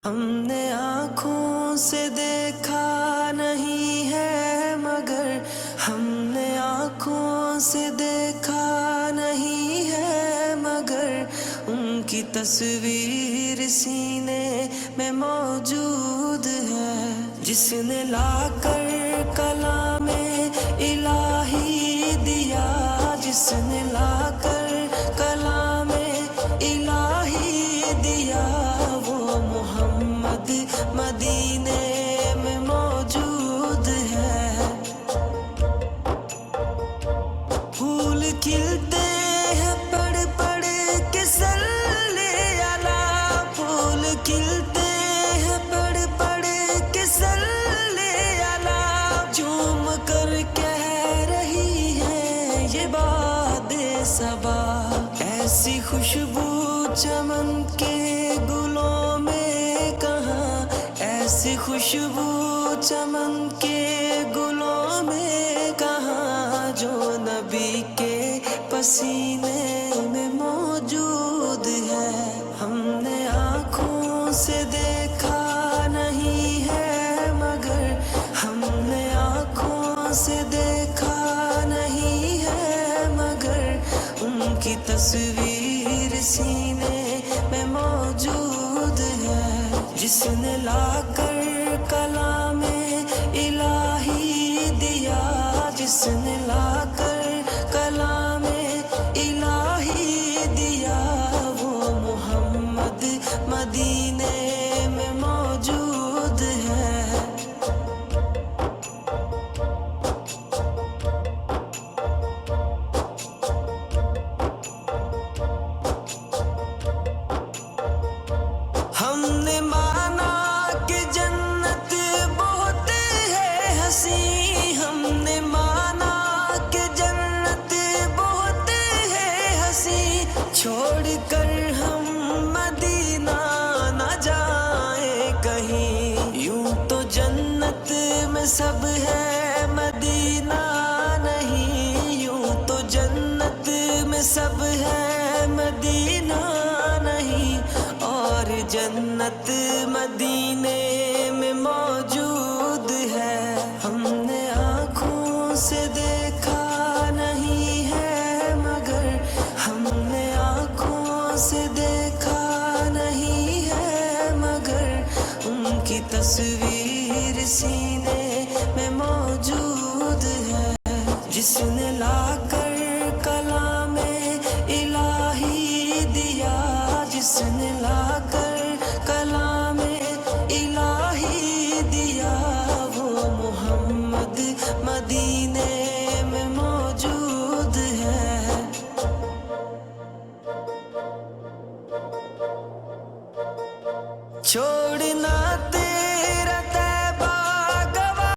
ہم نے آنکھوں سے دیکھا نہیں ہے مگر ہم نے آنکھوں سے دیکھا نہیں ہے مگر ان کی تصویر سینے میں موجود ہے، جس نے لا کر کلام الہی دیا، جس نے لا کر کلام الہی دیا، وہ محمد مدینے میں موجود ہے۔ پھول کھلتے ہیں پڑھ پڑھ کے صلی علی، پھول کھلتے ہیں پڑھ پڑھ کے صلی علی، جھوم کر کہہ رہی ہے یہ باد صبا، ایسی خوشبو چمن کے گلوں میں کہاں، ایسی خوشبو چمن کے گلوں میں کہاں، جو نبی کے پسینے میں موجود ہے۔ ہم نے آنکھوں سے دیکھا نہیں ہے مگر ہم نے آنکھوں سے دیکھا نہیں ہے مگر ان کی تصویر سینے میں موجود ہے، جس نے لا کر کلام الہی دیا، جس نے لا کر کلام الہی دیا، وہ محمد مدینے میں موجود ہے۔ ہم نے مانا کہ جنت بہت ہے حسین، ہم نے مانا کہ جنت بہت ہے حسین، چھوڑ کر ہم مدینہ نہ جائیں کہیں، یوں تو جنت میں سب ہے مدینہ نہیں، یوں تو جنت میں سب ہے مدینہ نہیں، اور جنت مدینے میں موجود ہے۔ ہم نے آنکھوں سے دیکھا نہیں ہے مگر ہم نے آنکھوں سے دیکھا نہیں ہے مگر ان کی تصویر سینے میں موجود ہے، جس نے لا کر کلام الہی دیا، جس نے لا کر کلام الہی دیا، وہ محمد مدینے میں موجود ہے۔ چھوڑنا